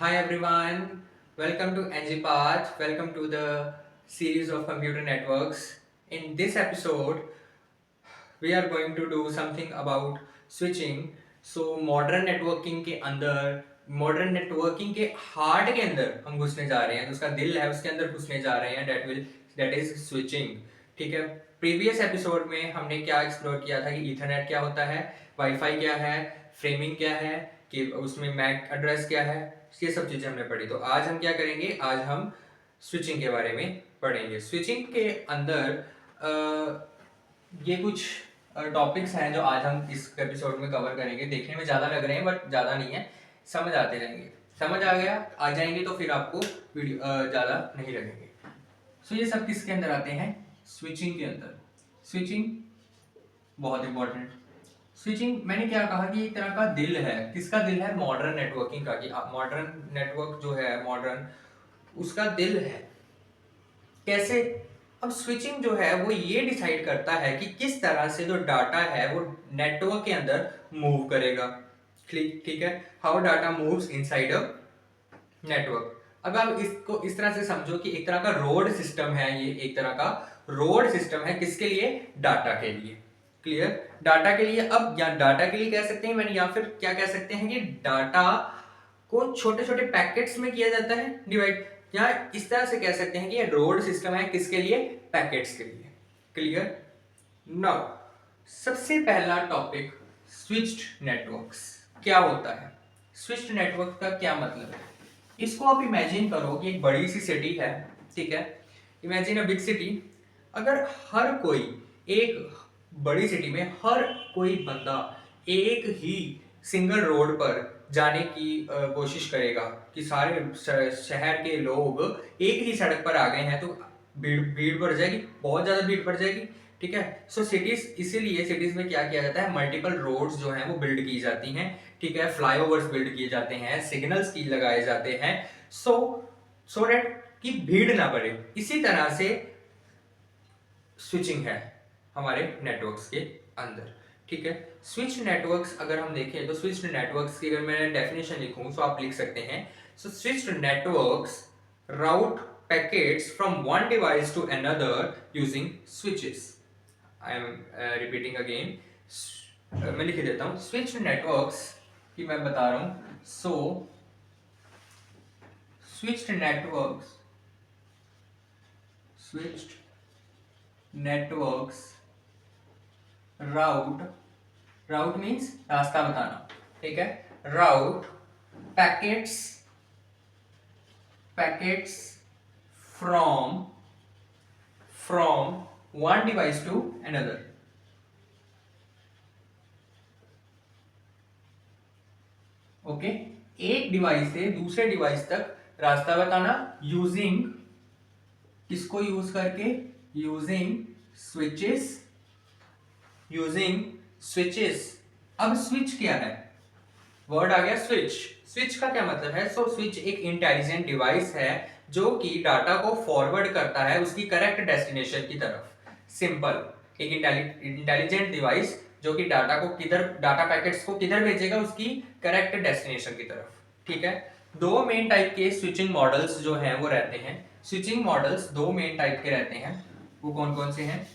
Hi everyone, welcome to NGPath. Welcome to the series of computer networks. In this episode, we are going to do something about switching. Modern networking के अंदर modern networking के heart के अंदर हम घुसने जा रहे हैं, उसका दिल है उसके अंदर घुसने जा रहे हैं. That is switching. ठीक है. प्रीवियस एपिसोड में हमने क्या एक्सप्लोर किया था कि इथरनेट क्या होता है, वाईफाई क्या है, फ्रेमिंग क्या है, कि उसमें मैक एड्रेस क्या है, ये सब चीज़ें हमने पढ़ी. तो आज हम क्या करेंगे, आज हम स्विचिंग के बारे में पढ़ेंगे. स्विचिंग के अंदर ये कुछ टॉपिक्स हैं जो आज हम इस एपिसोड में कवर करेंगे. देखने में ज़्यादा लग रहे हैं बट ज़्यादा नहीं है, समझ आते रहेंगे. समझ आ जाएंगे तो फिर आपको वीडियो ज़्यादा नहीं लगेंगे. ये सब किसके अंदर आते हैं? स्विचिंग के अंदर. स्विचिंग बहुत इंपॉर्टेंट. स्विचिंग मैंने क्या कहा कि एक तरह का दिल है. किसका दिल है? मॉडर्न नेटवर्किंग का. कि मॉडर्न नेटवर्क जो है, मॉडर्न, उसका दिल है. कैसे? अब स्विचिंग जो है वो ये डिसाइड करता है कि किस तरह से जो डाटा है वो नेटवर्क के अंदर मूव करेगा. ठीक है. How data moves inside a network. अब आप इसको इस तरह से समझो कि एक तरह का रोड सिस्टम है. ये एक तरह का रोड सिस्टम है. किसके लिए? डाटा के लिए. क्लियर? डाटा के लिए. अब या डाटा के लिए कह सकते हैं मैंने, या फिर क्या कह सकते हैं कि डाटा को छोटे छोटे पैकेट्स में किया जाता है डिवाइड. या इस तरह से कह सकते हैं कि ये रोड सिस्टम है. किसके लिए? पैकेट्स के लिए. क्लियर? नाउ सबसे पहला टॉपिक, स्विच्ड नेटवर्क्स. क्या होता है स्विच्ड नेटवर्क का? क्या मतलब है? इसको आप इमेजिन करो कि एक बड़ी सी सिटी है. ठीक है. Imagine a big city. अगर हर कोई, एक बड़ी सिटी में हर कोई बंदा एक ही सिंगल रोड पर जाने की कोशिश करेगा, कि सारे शहर के लोग एक ही सड़क पर आ गए हैं, तो भीड़ भीड़ बढ़ जाएगी, बहुत ज्यादा भीड़ बढ़ जाएगी. ठीक है. सिटीज, इसीलिए सिटीज में क्या किया जाता है, मल्टीपल रोड्स जो हैं वो बिल्ड की जाती हैं. ठीक है. फ्लाईओवर्स बिल्ड किए जाते हैं, सिग्नल्स की लगाए जाते हैं. सो सो दैट कि भीड़ ना बढ़े. इसी तरह से स्विचिंग है हमारे नेटवर्क्स के अंदर. ठीक है. स्विच नेटवर्क्स अगर हम देखें तो स्विच नेटवर्क्स की अगर मैं डेफिनेशन लिखूं तो आप लिख सकते हैं. Switch networks route packets from one device to another using switches. I am repeating again. मैं लिख देता हूं. स्विच नेटवर्क्स की मैं बता रहा हूं. Switched networks route. Route means रास्ता बताना. ठीक है. Route packets from one device to another. Okay. एक डिवाइस से दूसरे डिवाइस तक रास्ता बताना यूजिंग, किसको यूज करके? Using switches. अब स्विच क्या है? वर्ड आ गया स्विच. स्विच का क्या मतलब है? स्विच एक इंटेलिजेंट डिवाइस है जो कि डाटा को फॉरवर्ड करता है उसकी करेक्ट डेस्टिनेशन की तरफ. सिंपल. एक इंटेलिजेंट डिवाइस जो कि डाटा पैकेट्स को किधर भेजेगा? उसकी करेक्ट डेस्टिनेशन की तरफ. ठीक है. दो मेन टाइप के स्विचिंग मॉडल्स जो हैं वो रहते हैं. स्विचिंग मॉडल्स दो मेन टाइप के रहते हैं. वो कौन कौन से हैं?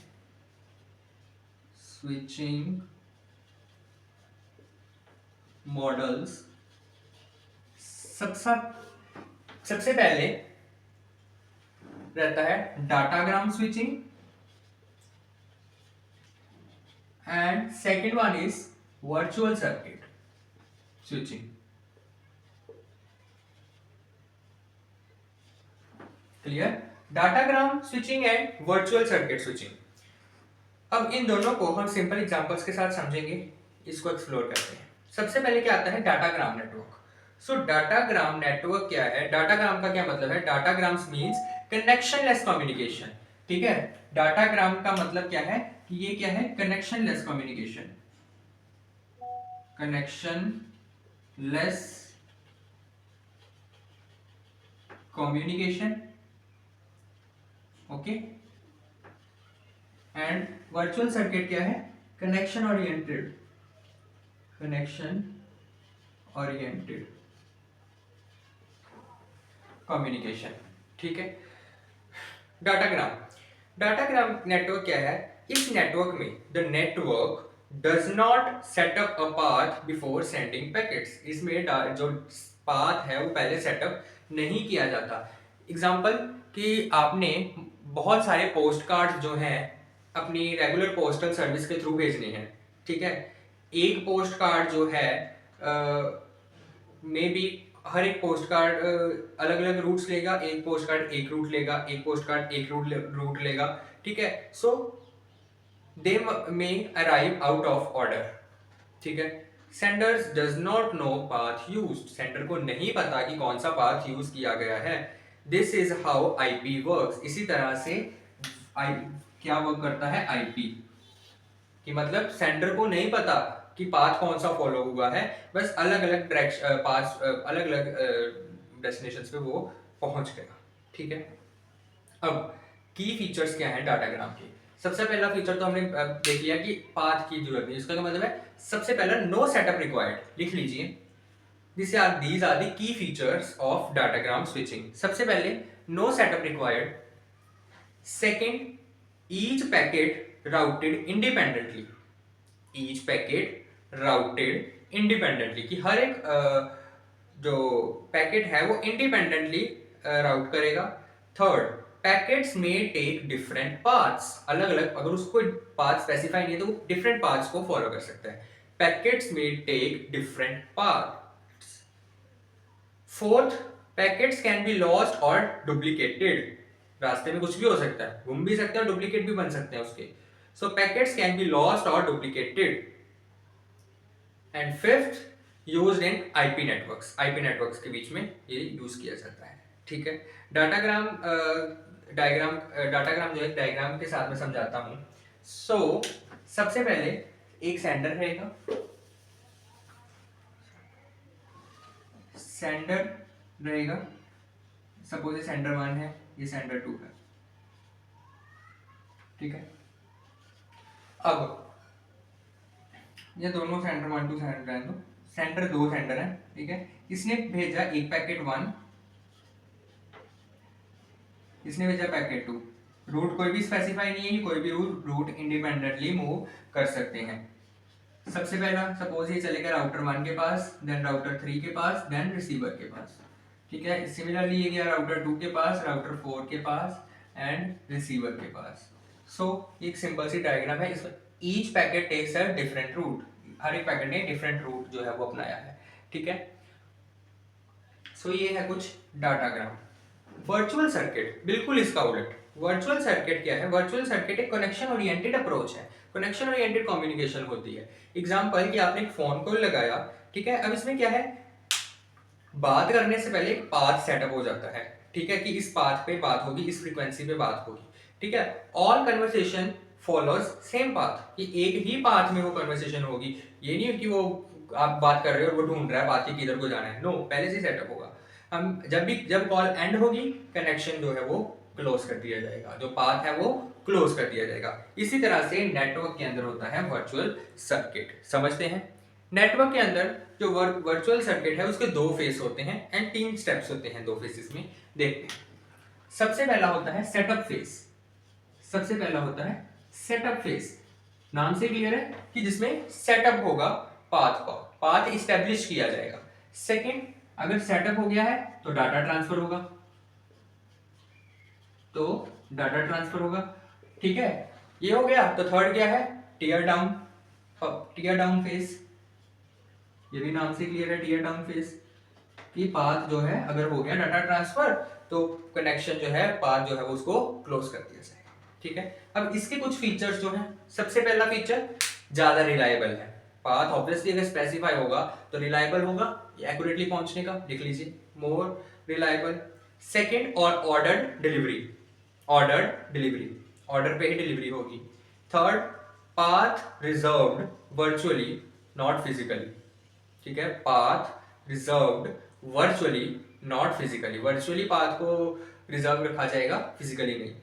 Switching models. सबसे पहले रहता है datagram switching, and second one is virtual circuit switching. Clear? Datagram switching and virtual circuit switching. अब इन दोनों को हम सिंपल एग्जांपल्स के साथ समझेंगे. इसको एक्सप्लोर करते हैं. सबसे पहले क्या आता है? Datagram network. डाटाग्राम नेटवर्क क्या है? डाटाग्राम का क्या मतलब है? डाटाग्राम्स मींस कनेक्शनलेस कम्युनिकेशन. ठीक है. डाटाग्राम का मतलब क्या है कि ये क्या है? Connectionless communication. Connectionless communication. Okay. And virtual circuit क्या है? Connection oriented. कम्युनिकेशन। ठीक है। डाटाग्राम, डाटाग्राम नेटवर्क क्या है? इस नेटवर्क में the network does not set up a path before sending packets. इसमें जो पाथ है वो पहले सेटअप नहीं किया जाता। एग्जाम्पल कि आपने बहुत सारे पोस्ट कार्ड जो हैं अपनी रेगुलर पोस्टल सर्विस के थ्रू भेजने हैं। ठीक है। एक पोस्ट कार्ड जो है मे बी हर एक पोस्ट कार्ड अलग अलग रूट्स लेगा। एक पोस्ट कार्ड एक रूट लेगा, एक पोस्ट कार्ड एक रूट लेगा। ठीक है। So they may arrive out of order. ठीक है। Senders does not know path used. Sender को नहीं पता कि कौन सा पाथ यूज किया गया है। This is how IP works. इसी तरह से आई क्या वर्क करता है? आईपी कि मतलब सेंडर को नहीं पता कि पाथ कौन सा फॉलो हुआ है, बस अलग अलग डायरेक्शन पाथ अलग अलग डेस्टिनेशंस पे वो पहुंच गया। ठीक है। अब की फीचर्स क्या हैं डाटाग्राम के? सबसे पहला फीचर तो हमने देख लिया कि पाथ की जरूरत नहीं। इसका मतलब है सबसे पहला नो सेटअप रिक्वायर्ड। लिख लीजिए, these are the key features of datagram switching. सबसे पहले no setup required. Second, each packet routed independently। each packet routed independently कि हर एक जो पैकेट है वो इंडिपेंडेंटली राउट करेगा। थर्ड, पैकेट्स में टेक डिफरेंट पाथ्स। अलग अलग, अगर उसको पाथ स्पेसिफाई नहीं है तो वो डिफरेंट पाथ्स को फॉलो कर सकता है। पैकेट्स में take different paths. Fourth, packets can be lost और डुप्लीकेटेड। रास्ते में कुछ भी हो सकता है, गुम भी सकते हैं, डुप्लीकेट भी बन सकते हैं उसके। सो पैकेट्स कैन बी लॉस्ट और duplicated. And fifth, used in IP networks. IP networks के बीच में ये यूज किया जाता है। ठीक है। डाटाग्राम डाटाग्राम जो है डायग्राम के साथ में समझाता हूं। सो सबसे पहले एक सेंडर रहेगा, सेंडर रहेगा। सपोज ये सेंडर 1 है, ये सेंडर 2 है। ठीक है। अब ये दोनों सेंडर 1 2 सेंडर है, तो सेंडर 2 सेंडर है। ठीक है। इसने भेजा एक पैकेट 1, इसने भेजा पैकेट 2। रूट कोई भी स्पेसिफाई नहीं है कि कोई भी रूट इंडिपेंडेंटली मूव कर सकते हैं। सबसे पहला सपोज ये चलेगा राउटर 1 के पास, देन राउटर 3 के पास, देन रिसीवर के पास। ठीक है। सिमिलरली ये गया राउटर 2 के पास, राउटर 4 के पास एंड रिसीवर के पास। सो एक सिंपल सी डायग्राम है। इसमें each packet takes a different route. हर एक पैकेट ने डिफरेंट रूट जो है वो अपनाया है। ठीक है। सो ये है कुछ डाटाग्राम। वर्चुअल सर्किट बिल्कुल इसका उलट। वर्चुअल सर्किट क्या है? वर्चुअल सर्किट एक कनेक्शन ओरिएंटेड अप्रोच है। कनेक्शन ओरिएंटेड कम्युनिकेशन होती है। एग्जांपल कि आपने एक फोन कॉल लगाया। ठीक है। अब इसमें क्या है, बात करने से पहले एक पाथ सेटअप हो जाता है। ठीक है, कि इस पाथ पे बात होगी, इस फ्रीक्वेंसी पे बात होगी। ठीक है। All conversation follows same path, कि एक ही पाथ में वो कन्वर्सेशन होगी। ये नहीं कि वो आप बात कर रहे हो और वो ढूंढ रहा है बात की किधर को जाना है। नो, पहले से सेटअप होगा। हम जब कॉल एंड होगी, कनेक्शन जो है वो क्लोज कर दिया जाएगा, जो पाथ है वो क्लोज कर दिया जाएगा। इसी तरह से नेटवर्क के अंदर होता है वर्चुअल सर्किट। समझते हैं? नेटवर्क के अंदर जो वर्चुअल सर्किट है उसके 2 फेस होते हैं एंड 3 स्टेप्स होते हैं 2 फेसेस में। देखते हैं। सबसे पहला होता है सेटअप फेस। सबसे पहला होता है सेटअप फेस। नाम से क्लियर है कि जिसमें सेटअप होगा पाथ का, पाथ इस्टेब्लिश किया जाएगा। सेकंड, अगर सेटअप हो गया है तो डाटा ट्रांसफर होगा, तो डाटा ट्रांसफर होगा। ठीक है। ये हो गया। तो थर्ड क्या है? Tear down. Tear down phase, ये भी नाम से क्लियर है, टीयर डाउन फेस। कि पाथ जो है अगर हो गया डाटा ट्रांसफर तो कनेक्शन जो है, पाथ जो है वो उसको क्लोज कर दिया जाएगा। ठीक है। अब इसके कुछ फीचर्स जो हैं, सबसे पहला फीचर ज्यादा रिलायबल है। पाथ ऑब्वियसली अगर स्पेसिफाई होगा तो रिलायबल होगा, एक्यूरेटली पहुंचने का। लिख लीजिए, मोर रिलायबल। सेकंड, और ordered delivery. Ordered delivery, order पे ही डिलीवरी होगी। Third, path reserved virtually not physically. ठीक है। Path reserved virtually not physically. Virtually path को रिजर्व रखा जाएगा, फिजिकली नहीं।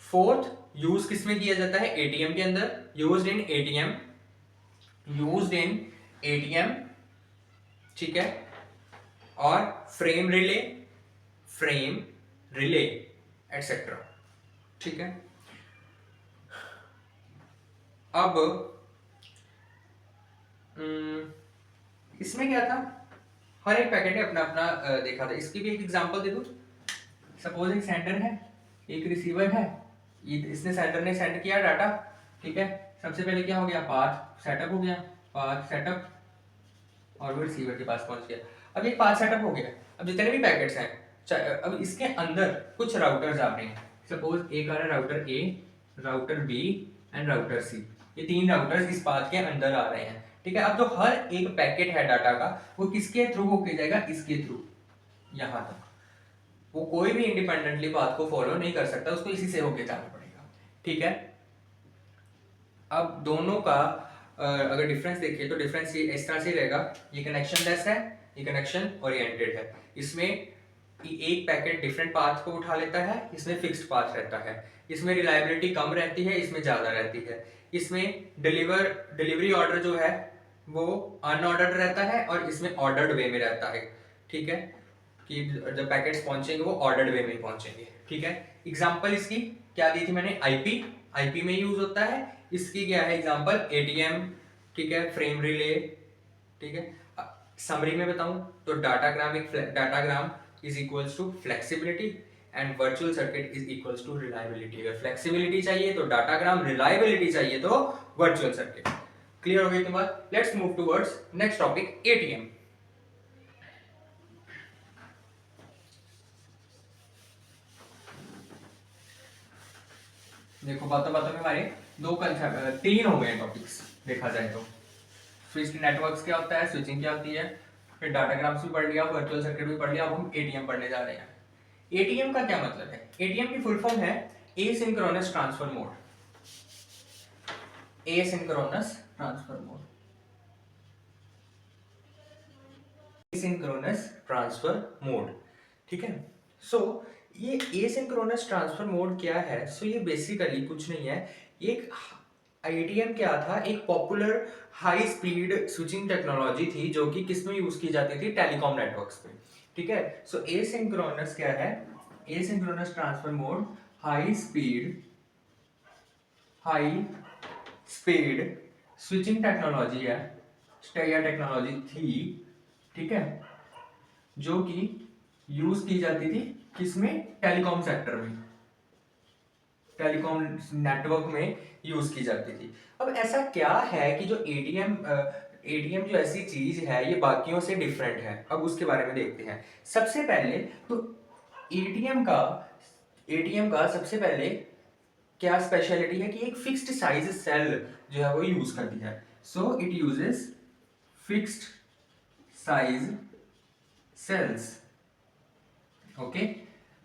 फोर्थ, यूज किसमें किया जाता है? एटीएम के अंदर। Used in ATM, used in ATM. ठीक है। और frame relay, frame, relay etcetera. ठीक है, अब इसमें क्या था, हर एक पैकेट ने अपना अपना देखा था। इसकी भी एक एग्जांपल दे दूं। सपोज एक सेंडर है, एक रिसीवर है, इसने सेंडर ने सेंड किया डाटा। ठीक है, सबसे पहले क्या हो गया, पाथ सेटअप हो गया, पाथ सेटअप, और वो रिसीवर के पास पहुंच गया। अब ये पाथ सेटअप हो गया। अब जितने भी पैकेट्स हैं, अब इसके अंदर कुछ राउटर्स आ रहे हैं। सपोज एक आ रहा है router A, router B and router C. ये तीन राउटर्स इस पाथ के अंदर आ रहे हैं। ठीक है, अब जो हर एक पैकेट है डाटा का, वो किसके थ्रू होके जाएगा, इसके थ्रू यहां तक। वो कोई भी इंडिपेंडेंटली पाथ को फॉलो नहीं कर सकता, उसको इसी से होके जाना पड़ेगा। ठीक है, अब दोनों का अगर डिफरेंस देखिए तो डिफरेंस ये इस तरह से रहेगा। ये कनेक्शन लेस है, ये कनेक्शन ओरिएंटेड है। इसमें एक पैकेट डिफरेंट पाथ को उठा लेता है, इसमें फिक्स्ड पाथ रहता है। इसमें रिलायबिलिटी कम रहती है, इसमें ज़्यादा रहती है। इसमें डिलीवरी ऑर्डर जो है वो अनऑर्डर्ड रहता है, और इसमें ऑर्डर्ड वे में रहता है। ठीक है, कि जब पैकेट्स पहुंचेंगे वो ऑर्डर्ड वे में पहुंचेंगे। ठीक है, एग्जांपल इसकी क्या दी थी मैंने, आईपी, आईपी में यूज होता है। इसकी क्या है एग्जांपल, एटीएम। ठीक है, फ्रेम रिले। ठीक है, समरी में बताऊं तो datagram is equals to flexibility and virtual circuit is equals to reliability. अगर फ्लेक्सिबिलिटी चाहिए तो डाटाग्राम, रिलायबिलिटी चाहिए तो वर्चुअल सर्किट। क्लियर हो गई तुम्हारा? Let's move towards next topic, ATM. देखो बातों बातों में हमारे तीन हो गए टॉपिक्स देखा जाए तो। स्विच नेटवर्क्स क्या होता है, स्विचिंग क्या होती है, फिर डाटाग्राम्स भी पढ़ लिया, वर्चुअल सर्किट भी पढ़ लिया। अब हम एटीएम पढ़ने जा रहे हैं। एटीएम का क्या मतलब है? एटीएम की फुल फॉर्म है asynchronous transfer mode. Asynchronous transfer mode, asynchronous transfer mode. ठीक है, सो ये एसिंक्रोनस ट्रांसफर मोड क्या है? सो ये बेसिकली कुछ नहीं है, एक एटीएम क्या था, एक popular high speed switching technology थी जो कि किस में यूज की जाती थी, टेलीकॉम नेटवर्क्स पे। ठीक है, सो एसिंक्रोनस क्या है, asynchronous transfer mode high speed switching technology है, या टेक्नोलॉजी थी। ठीक है, जो कि यूज की जाती थी किसमें, टेलीकॉम सेक्टर में, टेलीकॉम नेटवर्क में यूज की जाती थी। अब ऐसा क्या है कि जो एटीएम जो ऐसी चीज है ये बाकियों से डिफरेंट है, अब उसके बारे में देखते हैं। सबसे पहले तो एटीएम का सबसे पहले क्या स्पेशलिटी है कि एक फिक्स्ड साइज सेल जो है वो यूज करती है। So it uses fixed size cells. Okay,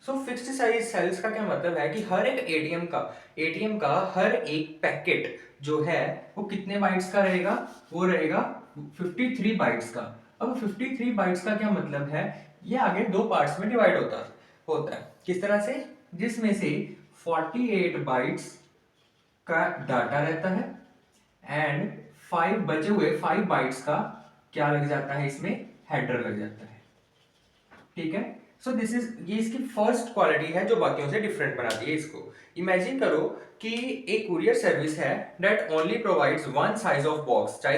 so fixed size cells का क्या मतलब है कि हर एक एटीएम का हर एक पैकेट जो है वो कितने बाइट्स का रहेगा, वो रहेगा 53 बाइट्स का। अब 53 बाइट्स का क्या मतलब है, ये आगे दो पार्ट्स में डिवाइड होता है। किस तरह से, जिसमें से 48 बाइट्स का डाटा रहता है एंड 5 बचे हुए 5 बाइट्स का क्या लग जाता है, इसमें हेडर लग जाता है। ठीक है, सो दिस इज, ये इसकी फर्स्ट क्वालिटी है जो बाकियों से डिफरेंट बनाती है इसको। इमेजिन करो कि एक कुरियर सर्विस है that only provides one size of box, चाहे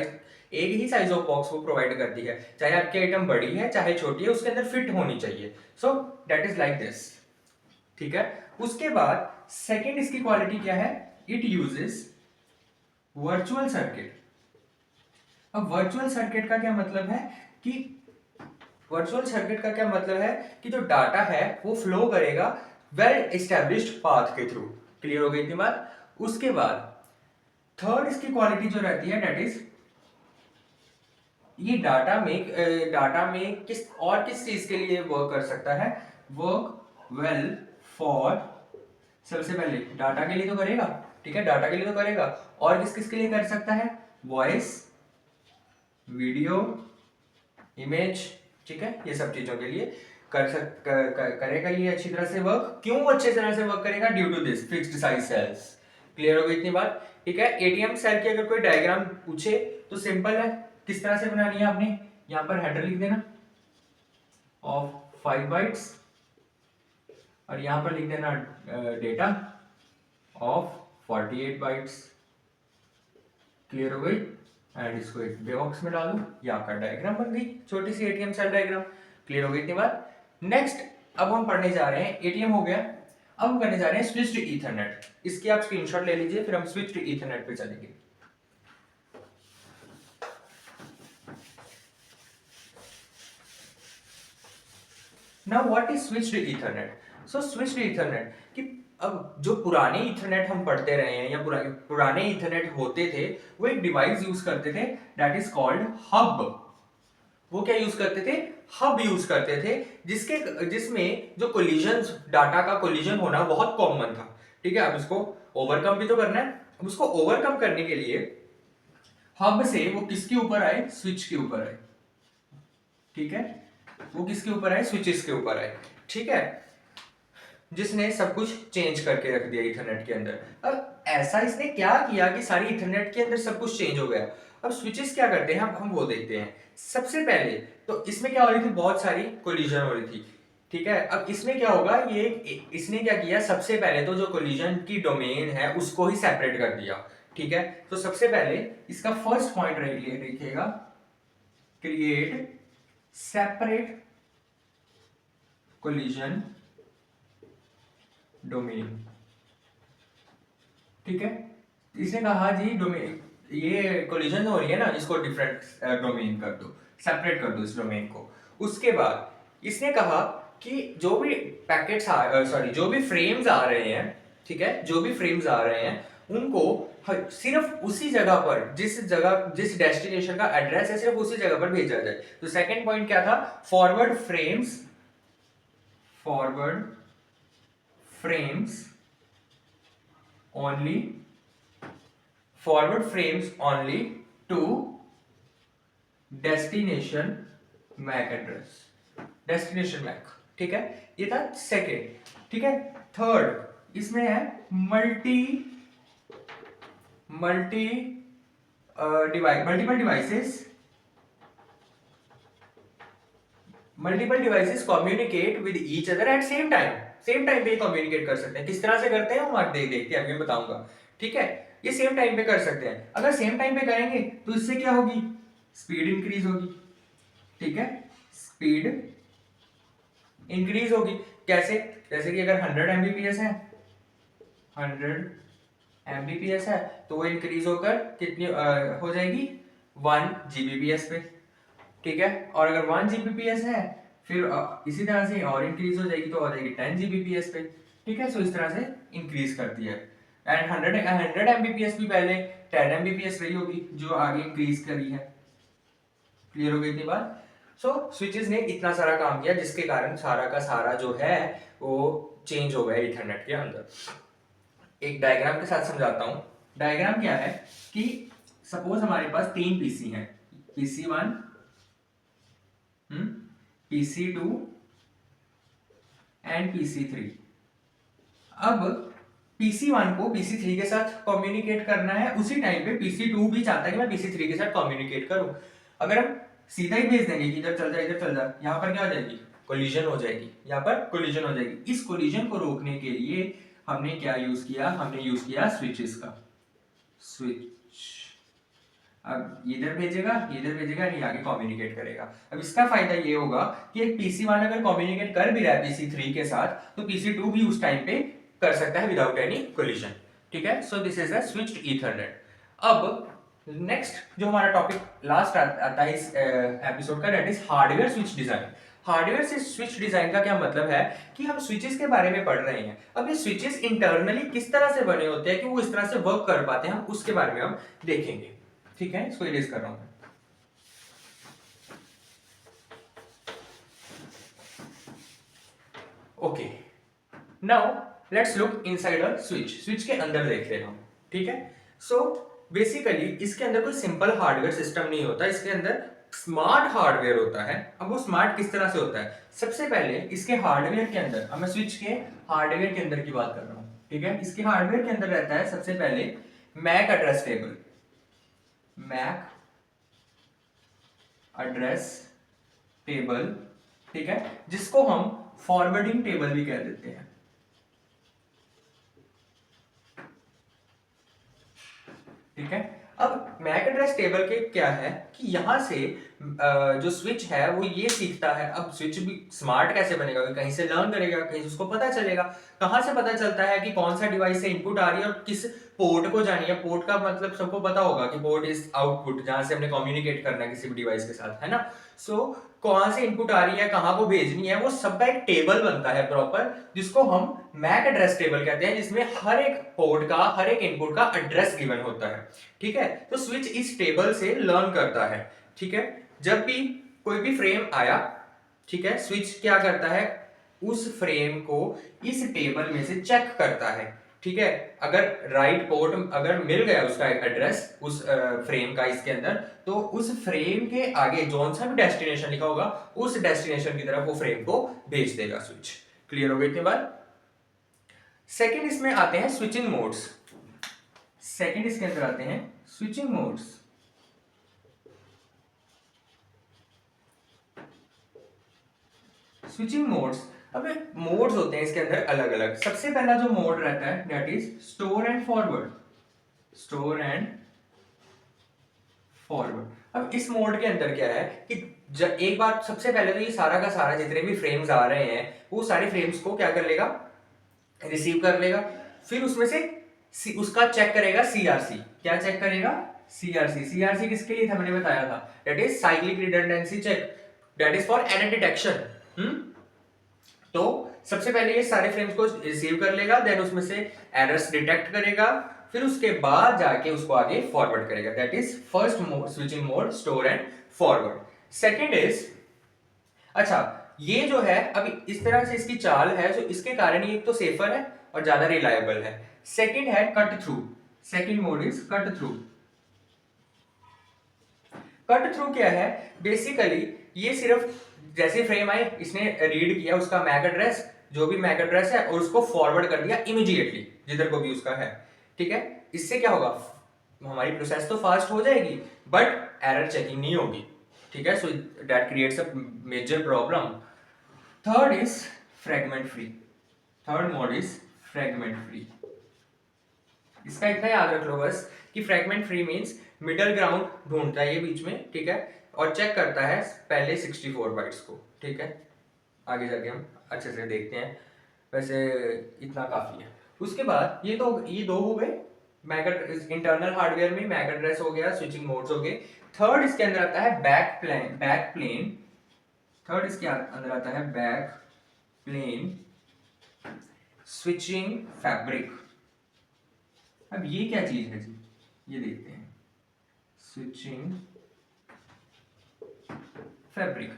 एक ही साइज ऑफ बॉक्स वो प्रोवाइड करती है, चाहे आपकी आइटम बड़ी है चाहे छोटी है, उसके अंदर फिट होनी चाहिए। So that is like this. ठीक है, उसके बाद सेकेंड इसकी क्वालिटी क्या है, इट यूजेस वर्चुअल सर्किट। अब वर्चुअल सर्किट का क्या मतलब है कि वर्चुअल सर्किट का क्या मतलब है कि जो डाटा है वो फ्लो करेगा वेल एस्टेब्लिश्ड पाथ के थ्रू। क्लियर हो गई थी बात? उसके बाद थर्ड इसकी क्वालिटी जो रहती है दैट इज, ये डाटा में किस चीज के लिए वर्क कर सकता है, वर्क वेल फॉर, सबसे पहले डाटा के लिए तो करेगा। ठीक है, डाटा के लिए तो करेगा, और किस किस के लिए कर सकता है, वॉइस, वीडियो, इमेज। ठीक है, ये सब चीजों के लिए करेगा ये अच्छी तरह से वर्क। क्यों अच्छे तरह से वर्क करेगा, due to this fixed size cells. Clear हो गई इतनी बात? ठीक है, एटीएम सेल की अगर कोई डायग्राम पूछे तो सिंपल है, किस तरह से बनानी है आपने, यहां पर हेडर लिख देना ऑफ 5 बाइट्स, और यहाँ पर लिख देना डेटा ऑफ 48 बाइट्स। क्लियर हो गई? एंड इसको एक बॉक्स में डालो, ये आपका डायग्राम बन गई, छोटी सी एटीएम सेल डायग्राम। क्लियर हो गई इतनी बात? नेक्स्ट अब हम पढ़ने जा रहे हैं, एटीएम हो गया, अब हम करने जा रहे हैं स्विच्ड ईथरनेट। इसकी आप स्क्रीनशॉट ले लीजिए, फिर हम स्विच्ड ईथरनेट पे चलेंगे। Now what is switched Ethernet? So switched Ethernet कि अब जो पुराने ईथरनेट हम पढ़ते रहे हैं या पुराने ईथरनेट होते थे, वो एक डिवाइस यूज करते थे दैट इज कॉल्ड हब। वो क्या यूज करते थे? हब यूज करते थे, जिसमें जो कोलिजन, डाटा का कोलिजन होना बहुत कॉमन था। ठीक है, अब इसको ओवरकम भी तो करना है। अब उसको ओवरकम करने के लिए हब से वो किसके ऊपर आए? स्विच के ऊपर आए। ठीक है, वो किसके ऊपर आए? स्विचेस के ऊपर आए। ठीक है, जिसने सब कुछ चेंज करके रख दिया इथरनेट के अंदर। अब ऐसा इसने क्या किया कि सारी इथरनेट के अंदर सब कुछ चेंज हो गया? अब स्विचेस क्या करते हैं, हम वो देखते हैं। सबसे पहले तो इसमें क्या हो रही थी? बहुत सारी कोलिजन हो रही थी। ठीक है, अब इसमें क्या होगा, ये इसने क्या किया, सबसे पहले तो जो कोलिजन की डोमेन है उसको ही सेपरेट कर दिया। ठीक है, तो सबसे पहले इसका फर्स्ट पॉइंट लिखिएगा, क्रिएट सेपरेट कोलिजन डोमेन। ठीक है, इसने कहा जी डोमेन, ये कोलिजन हो रही है ना, इसको डिफरेंट डोमेन कर दो, सेपरेट कर दो इस डोमेन को। उसके बाद इसने कहा कि जो भी पैकेट्स जो भी फ्रेम्स आ रहे हैं, ठीक है, जो भी फ्रेम्स आ रहे हैं उनको सिर्फ उसी जगह पर, जिस डेस्टिनेशन का एड्रेस है, सिर्फ उसी जगह पर भेजा जाए। तो सेकंड पॉइंट क्या था? Forward frames only forward frames only to destination MAC address, destination MAC। ठीक है, ये था सेकेंड। ठीक है, थर्ड इसमें है multiple devices communicate with each other at same time पे कम्युनिकेट कर सकते हैं। किस तरह से करते हैं हम आगे देख के अभी बताऊंगा। ठीक है, ये सेम टाइम पे कर सकते हैं। अगर सेम टाइम पे करेंगे तो इससे क्या होगी? स्पीड इंक्रीज होगी। ठीक है, स्पीड इंक्रीज होगी। कैसे? जैसे कि अगर 100 एमबीपीएस है, 100 एमबीपीएस है, तो वो इंक्रीज होकर कितनी हो जाएगी? 1 जीबीपीएस पे। ठीक है, और अगर 1 जीबीपीएस है, फिर इसी तरह से और इंक्रीज हो जाएगी, तो हो जाएगी 10 जीबीपीएस पे। ठीक है, सो इस तरह से इंक्रीज करती है। एंड 100 एमबीपीएस भी पहले 10 एमबीपीएस रही होगी, जो आगे इंक्रीज करी है। क्लियर हो गई थी बात? सो स्विचेस ने इतना सारा काम किया, जिसके कारण सारा का सारा जो है वो चेंज हो गया इथरनेट के अंदर। एक डायग्राम के साथ समझाता हूं। डायग्राम क्या है कि सपोज हमारे पास 3 पीसी हैं, PC1, PC2 एंड PC3। अब PC1 को PC3 के साथ कम्युनिकेट करना है, उसी टाइम पे PC2 भी चाहता है कि मैं PC3 के साथ कम्युनिकेट करूं। अगर हम सीधा ही भेज देंगे कि इधर चल जा इधर चल जा, यहाँ पर क्या हो जाएगी? कोलिजन हो जाएगी। यहाँ पर कोलिजन हो जाएगी। इस कोलिजन को रोकने के लिए हमने क्या यूज किया? हमने यूज किया स्विचेस का। स्विच अब इधर भेजेगा, इधर भेजेगा, नहीं आगे कम्युनिकेट करेगा। अब इसका फायदा ये होगा कि एक PC1 अगर कम्युनिकेट कर भी रहा है PC3 के साथ, तो PC2 भी उस टाइम पे कर सकता है विदाउट एनी कोलिजन। ठीक है, so this is a switched Ethernet. अब नेक्स्ट जो हमारा टॉपिक लास्ट आता है इस एपिसोड का, that is hardware switch design. Hardware से स्विच डिजाइन का क्या मतलब है कि हम स्विचेस के बारे में पढ़ रहे हैं। अब ये स्विचेस इंटरनली किस तरह से बने होते हैं कि वो इस तरह से वर्क कर पाते हैं, हम उसके बारे में हम देखेंगे। ठीक है, इसको इरेज कर रहा हूं मैं। Okay, now let's look inside a switch. Switch के अंदर देखते हैं हम। ठीक है, सो बेसिकली इसके अंदर कोई सिंपल हार्डवेयर सिस्टम नहीं होता, इसके अंदर स्मार्ट हार्डवेयर होता है। अब वो स्मार्ट किस तरह से होता है? सबसे पहले इसके हार्डवेयर के अंदर, अब मैं स्विच के हार्डवेयर के अंदर की बात कर रहा हूं। ठीक है, इसके हार्डवेयर के अंदर रहता है सबसे पहले MAC address table. MAC address table, ठीक है, जिसको हम फॉरवर्डिंग टेबल भी कह देते हैं। ठीक है। अब मैक एड्रेस टेबल के क्या है कि यहाँ से जो स्विच है वो ये सीखता है। अब स्विच भी स्मार्ट कैसे बनेगा, कहीं से लर्न करेगा, कहीं उसको पता चलेगा। कहाँ से पता चलता है कि कौन सा डिवाइस से इनपुट आ रही है और किस पोर्ट को जानी है। पोर्ट का मतलब सबको पता होगा कि पोर्ट इज आउटपुट, जहां से हमने कम्युनिकेट करना है किसी भी डिवाइस के साथ, है ना। सो कहाँ से इनपुट आ रही है, कहाँ को भेजनी है, वो सबका एक टेबल बनता है प्रॉपर, जिसको हम मैक एड्रेस टेबल कहते हैं, जिसमें हर एक पोर्ट का, हर एक इनपुट का एड्रेस गिवन होता है। ठीक है। तो स्विच इस टेबल से लर्न करता है। ठीक है। जब भी कोई भी फ्रेम आया, ठीक है, स्विच क्या करता है, उस फ्रेम को इस टेबल में से चेक करता है। ठीक है। अगर राइट पोर्ट अगर मिल गया उसका एड्रेस उस फ्रेम का इसके अंदर, तो उस फ्रेम के आगे जौन सा भी डेस्टिनेशन लिखा होगा, उस डेस्टिनेशन की तरफ वो फ्रेम को भेज देगा स्विच। क्लियर हो गई इतनी बात। सेकंड इसमें आते हैं स्विचिंग मोड्स। सेकंड इसके अंदर आते हैं स्विचिंग मोड्स। स्विचिंग मोड्स, अब मोड्स होते हैं इसके अंदर अलग अलग। सबसे पहला जो मोड रहता है that is store and forward. Store and forward. अब इस मोड के अंदर क्या है कि जब एक बार, सबसे पहले तो ये सारा का सारा जितने भी फ्रेम्स आ रहे हैं वो सारे फ्रेम्स को क्या कर लेगा, रिसीव कर लेगा। फिर उसमें से उसका चेक करेगा सीआरसी। क्या चेक करेगा, सीआरसी। सीआरसी किसके लिए था, मैंने बताया था, that is cyclic redundancy check, that is for error detection. तो सबसे पहले ये सारे फ्रेम्स को रिसीव कर लेगा, देन उसमें से एरर्स डिटेक्ट करेगा, फिर उसके बाद जाके उसको आगे फॉरवर्ड करेगा। That is first mode, switching mode, store and forward. Second is, अच्छा ये जो है अभी इस तरह से इसकी चाल है, जो इसके कारण ये एक तो सेफर है और ज्यादा रिलायबल है। सेकंड है cut through. Second mode is cut through. Cut through क्या है, बेसिकली ये सिर्फ जैसे फ्रेम आए, इसने रीड किया उसका मैक एड्रेस, जो भी मैक एड्रेस है, और उसको फॉरवर्ड कर दिया इमीडिएटली जिधर को भी उसका है। ठीक है। इससे क्या होगा, हमारी प्रोसेस तो फास्ट हो जाएगी बट एरर चेकिंग नहीं होगी। ठीक है। So that creates a major problem. Third is fragment free. Third mode is fragment free. इसका इतना याद रख लो बस कि fragment free means middle ground ढूंढता है ये बीच में। ठीक है। और चेक करता है पहले 64 बाइट्स को। ठीक है। आगे जाके हम अच्छे से देखते हैं, वैसे इतना काफी है। उसके बाद ये दो हो गए, इंटरनल हार्डवेयर में मैक एड्रेस हो गया, स्विचिंग मोड्स हो गए। थर्ड इसके अंदर आता है बैक प्लेन। थर्ड इसके अंदर आता है बैक प्लेन स्विचिंग फैब्रिक। अब ये क्या चीज है जी, ये देखते हैं। Switching fabric.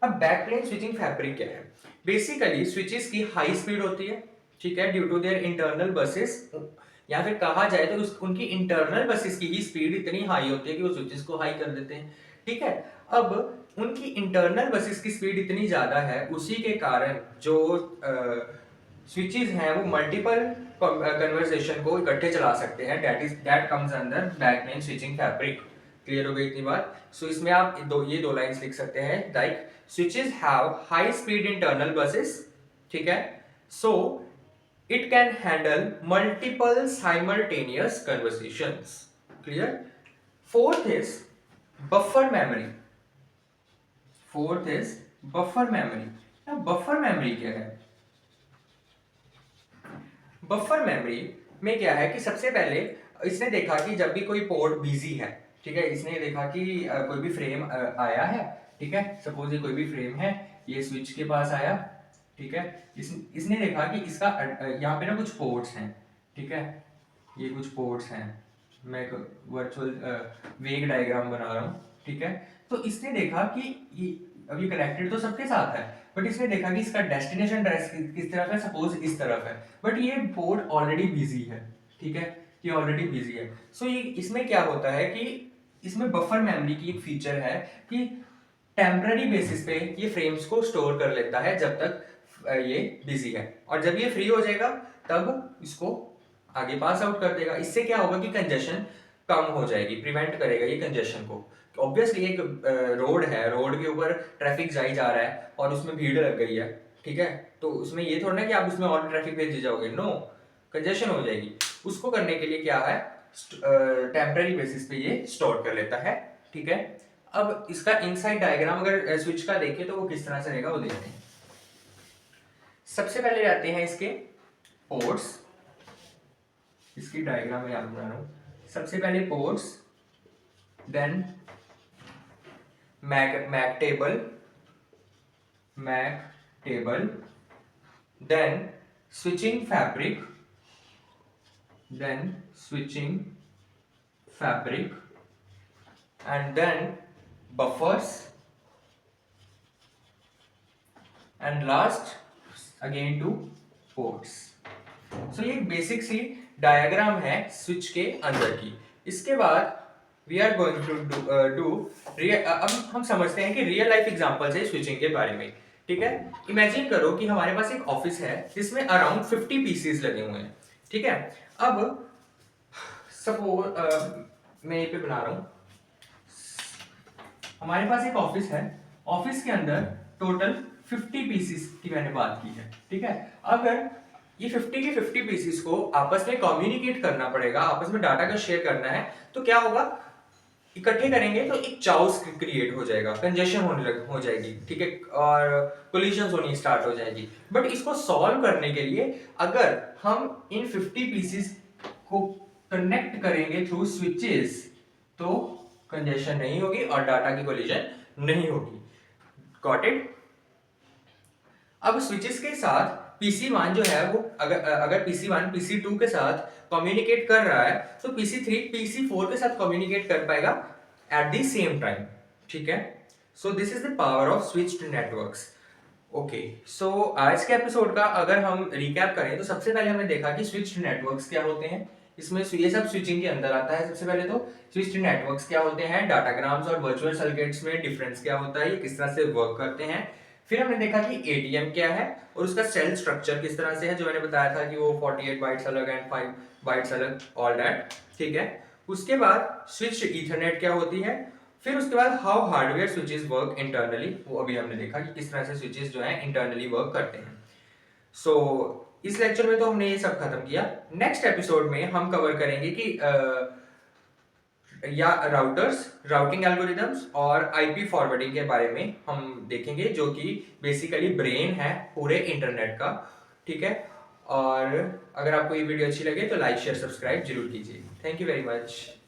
अब बैकप्लेन स्विचिंग फैब्रिक क्या है, बेसिकली स्विचेस की हाई स्पीड होती है। ठीक है। Due to their internal buses, या फिर कहा जाए तो उनकी इंटरनल बसेस की ही स्पीड इतनी हाई होती है कि वो स्विचेस को हाई कर देते हैं। ठीक है। अब उनकी इंटरनल बसेस की स्पीड इतनी ज्यादा है, उसी के कारण जो स्विचेस हैं वो मल्टीपल कन्वर्सेशन को इकट्ठे चला सकते हैं। That comes under backplane switching fabric. Clear हो गई इतनी बात। सो इसमें आप ये दो लाइंस लिख सकते हैं, like switches have high speed internal buses. ठीक है। So it can handle multiple simultaneous conversations. Clear. Fourth is buffer memory. Fourth is buffer memory. Buffer memory क्या है, बफर मेमोरी में क्या है कि सबसे पहले इसने देखा कि जब भी कोई पोर्ट बिजी है, ठीक है, इसने देखा कि कोई भी फ्रेम आया है। ठीक है। सपोज ये कोई भी फ्रेम है, ये स्विच के पास आया। ठीक है। इसने देखा कि इसका यहाँ पे ना कुछ पोर्ट्स हैं। ठीक है। ये कुछ पोर्ट्स हैं, मैं एक वर्चुअल वेग डायग्राम बना रहा हूँ। ठीक है। तो इसने देखा कि ये अभी कनेक्टेड तो सबके साथ है, बट इसने देखा कि इसका डेस्टिनेशन एड्रेस किस तरफ है, सपोज इस तरफ है, बट ये पोर्ट ऑलरेडी बिजी है। ठीक है। ये ऑलरेडी बिजी है। सो ये इसमें क्या होता है कि इसमें बफर मेमोरी की एक फीचर है कि टेम्पररी बेसिस पे ये फ्रेम्स को स्टोर कर लेता है जब तक ये बिजी है, और जब ये फ्री हो जाएगा तब इसको आगे पास आउट कर देगा। इससे क्या होगा कि कंजेशन कम हो जाएगी, प्रिवेंट करेगा ये कंजेशन को। ऑब्वियसली एक रोड है, रोड के ऊपर ट्रैफिक जाई जा रहा है और उसमें भीड़ लग गई है। ठीक है। तो उसमें ये थोड़ा ना कि आप उसमें और ट्रैफिक भेज जाओगे, नो, कंजेशन हो जाएगी। उसको करने के लिए क्या है, टेम्पररी बेसिस पे ये स्टोर कर लेता है। ठीक है, अब इसका इनसाइड डायग्राम अगर स्विच का देखें तो वो किस तरह से रहेगा वो देखते हैं। सबसे पहले आते हैं इसके पोर्ट्स, इसकी डायग्राम में याद बना रहा हूँ। सबसे पहले ports, then MAC table, then switching fabric, and then buffers, and last again to ports. So ये बेसिक सी डायग्राम है स्विच के अंदर की। इसके बाद we are going to do अब हम समझते हैं कि रियल लाइफ एग्जांपल्स है स्विचिंग के बारे में। ठीक है, इमेजिन करो कि हमारे पास एक ऑफिस है जिसमें अराउंड 50 पीसीज लगे हुए हैं। ठीक है, अब सपोज मैं ये पे बना रहा हूं, हमारे पास एक ऑफिस है, ऑफिस के अंदर टोटल 50 पीसीस की मैंने बात की है। ठीक है, अगर ये 50 के 50 पीसीस को आपस में कम्युनिकेट करना पड़ेगा, आपस में डाटा का शेयर करना है, तो क्या होगा, इकट्ठे करेंगे तो एक चाउस क्रिएट हो जाएगा, कंजेशन हो जाएगी। ठीक है, और कोलिजन्स होनी स्टार्ट हो जाएगी। बट इसको सॉल्व करने के लिए अगर हम इन 50 पीसीस को कनेक्ट करेंगे थ्रू स्विचेस तो कंजेशन नहीं होगी और डाटा की कोलिजन नहीं होगी। Got it? अब स्विचेस के साथ PC1 जो है वो अगर PC1 PC2 के साथ कम्युनिकेट कर रहा है तो PC3 PC4 के साथ कम्युनिकेट कर पाएगा एट द सेम टाइम। ठीक है, so this is the power of switched networks. Okay, so आज के एपिसोड का अगर हम रिकैप करें तो सबसे पहले हमने देखा कि स्विच्ड नेटवर्क्स क्या होते हैं। इसमें ये सब स्विचिंग के अंदर आता है। सबसे पहले तो स्विच्ड नेटवर्क्स क्या होते हैं, डाटाग्राम्स और वर्चुअल सर्किट्स में डिफरेंस क्या होता है, ये किस तरह से वर्क करते हैं। फिर हमने देखा कि ATM क्या है और उसका सेल स्ट्रक्चर किस तरह से है, जो मैंने बताया था कि वो 48 बाइट्स अलग एंड 5 बाइट्स अलग, ऑल दैट। ठीक है, उसके बाद स्विच ईथरनेट क्या होती है, फिर उसके बाद how hardware switches work internally, वो अभी हमने देखा कि किस तरह से स्विचेस जो है इंटरनली वर्क करते हैं। सो इस लेक्चर में तो हमने ये सब खत्म किया। नेक्स्ट एपिसोड में हम कवर करेंगे कि या राउटिंग एल्गोरिदम्स और IP फॉरवर्डिंग के बारे में हम देखेंगे, जो कि बेसिकली ब्रेन है पूरे इंटरनेट का। ठीक है, और अगर आपको ये वीडियो अच्छी लगे तो लाइक शेयर सब्सक्राइब जरूर कीजिए। Thank you very much.